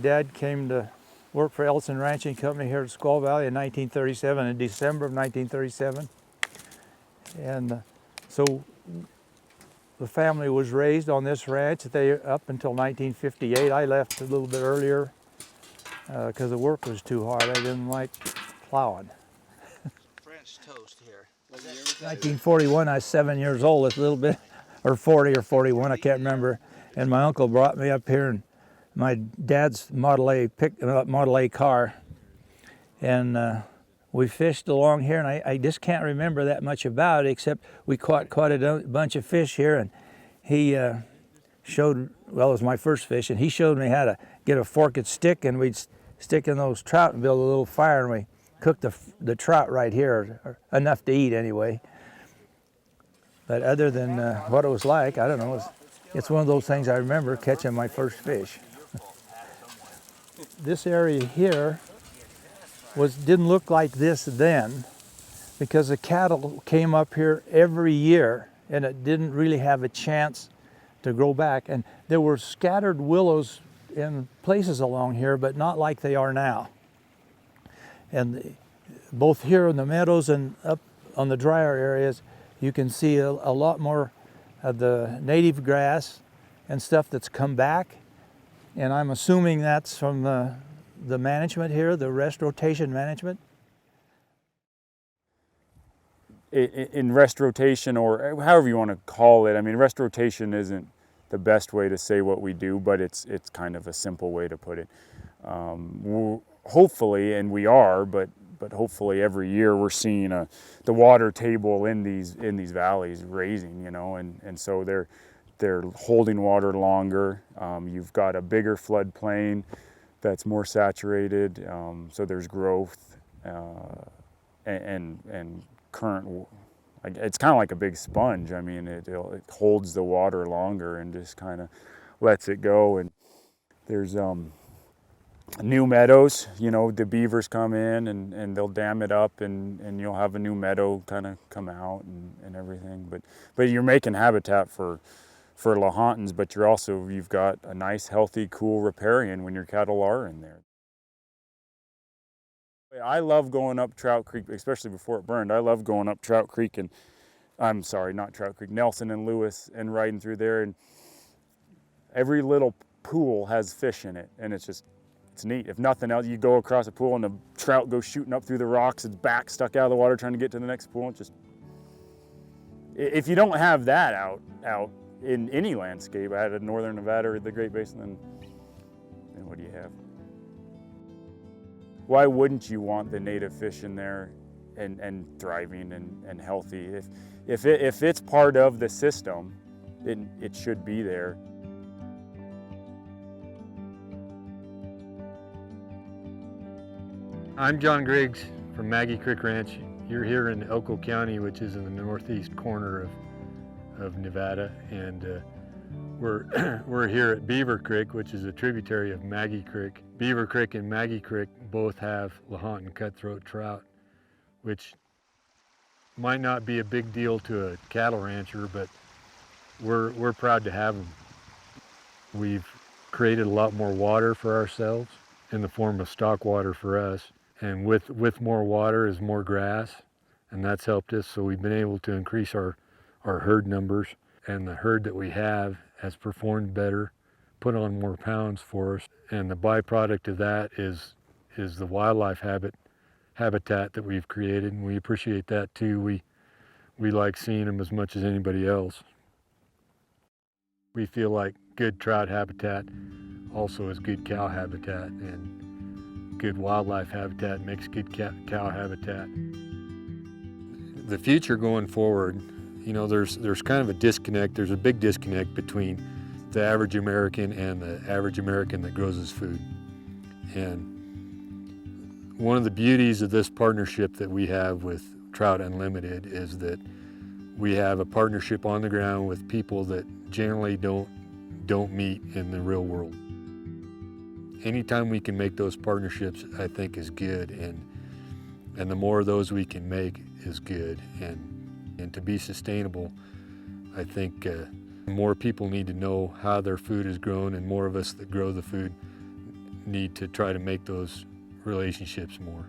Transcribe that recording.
Dad came to work for Ellison Ranching Company here at Squaw Valley in 1937, in December of 1937. And so the family was raised on this ranch up until 1958. I left a little bit earlier because the work was too hard. I didn't like plowing. French toast here. 1941, I was 7 years old, a little bit, or 40 or 41, I can't remember. And my uncle brought me up here in my dad's Model A car, and we fished along here. And I just can't remember that much about it, except we caught quite a bunch of fish here. And he showed, well, it was my first fish, and he showed me how to get a forked stick, and we'd stick in those trout and build a little fire, and we cooked the trout right here, or enough to eat anyway. But other than what it was like, I don't know, it's one of those things I remember catching my first fish. This area here didn't look like this then, because the cattle came up here every year and it didn't really have a chance to grow back. And there were scattered willows in places along here, but not like they are now. And both here in the meadows and up on the drier areas, you can see a lot more of the native grass and stuff that's come back. And I'm assuming that's from the management here, the rest rotation management. In rest rotation, or however you want to call it, I mean, rest rotation isn't the best way to say what we do, but it's kind of a simple way to put it. Hopefully, and we are, but hopefully every year we're seeing the water table in these valleys raising, you know, and so they're holding water longer. You've got a bigger floodplain that's more saturated, so there's growth and current. It's kind of like a big sponge. I mean, it holds the water longer and just kind of lets it go. And there's new meadows, you know, the beavers come in and they'll dam it up, and you'll have a new meadow kind of come out and everything. But you're making habitat for Lahontans, but you've got a nice, healthy, cool riparian when your cattle are in there. I love going up Trout Creek, especially before it burned. I love going up Trout Creek and, I'm sorry, not Trout Creek, Nelson and Lewis, and riding through there. And every little pool has fish in it, and it's neat. If nothing else, you go across a pool and the trout goes shooting up through the rocks, its back stuck out of the water trying to get to the next pool. If you don't have that out in any landscape, I had a northern Nevada or the Great Basin, then what do you have? Why wouldn't you want the native fish in there and thriving and healthy? If it's part of the system, it should be there. I'm John Griggs from Maggie Creek Ranch. You're here in Elko County, which is in the northeast corner of Nevada, and we're here at Beaver Creek, which is a tributary of Maggie Creek. Beaver Creek and Maggie Creek both have Lahontan cutthroat trout, which might not be a big deal to a cattle rancher, but we're proud to have them. We've created a lot more water for ourselves in the form of stock water for us, and with more water is more grass, and that's helped us. So we've been able to increase our herd numbers, and the herd that we have has performed better, put on more pounds for us, and the byproduct of that is the wildlife habitat that we've created, and we appreciate that too. We like seeing them as much as anybody else. We feel like good trout habitat also is good cow habitat, and good wildlife habitat makes good cow habitat. The future going forward, you know, there's kind of a disconnect. There's a big disconnect between the average American and the average American that grows his food. And one of the beauties of this partnership that we have with Trout Unlimited is that we have a partnership on the ground with people that generally don't meet in the real world. Anytime we can make those partnerships, I think is good, and the more of those we can make is good. And to be sustainable, I think more people need to know how their food is grown, and more of us that grow the food need to try to make those relationships more.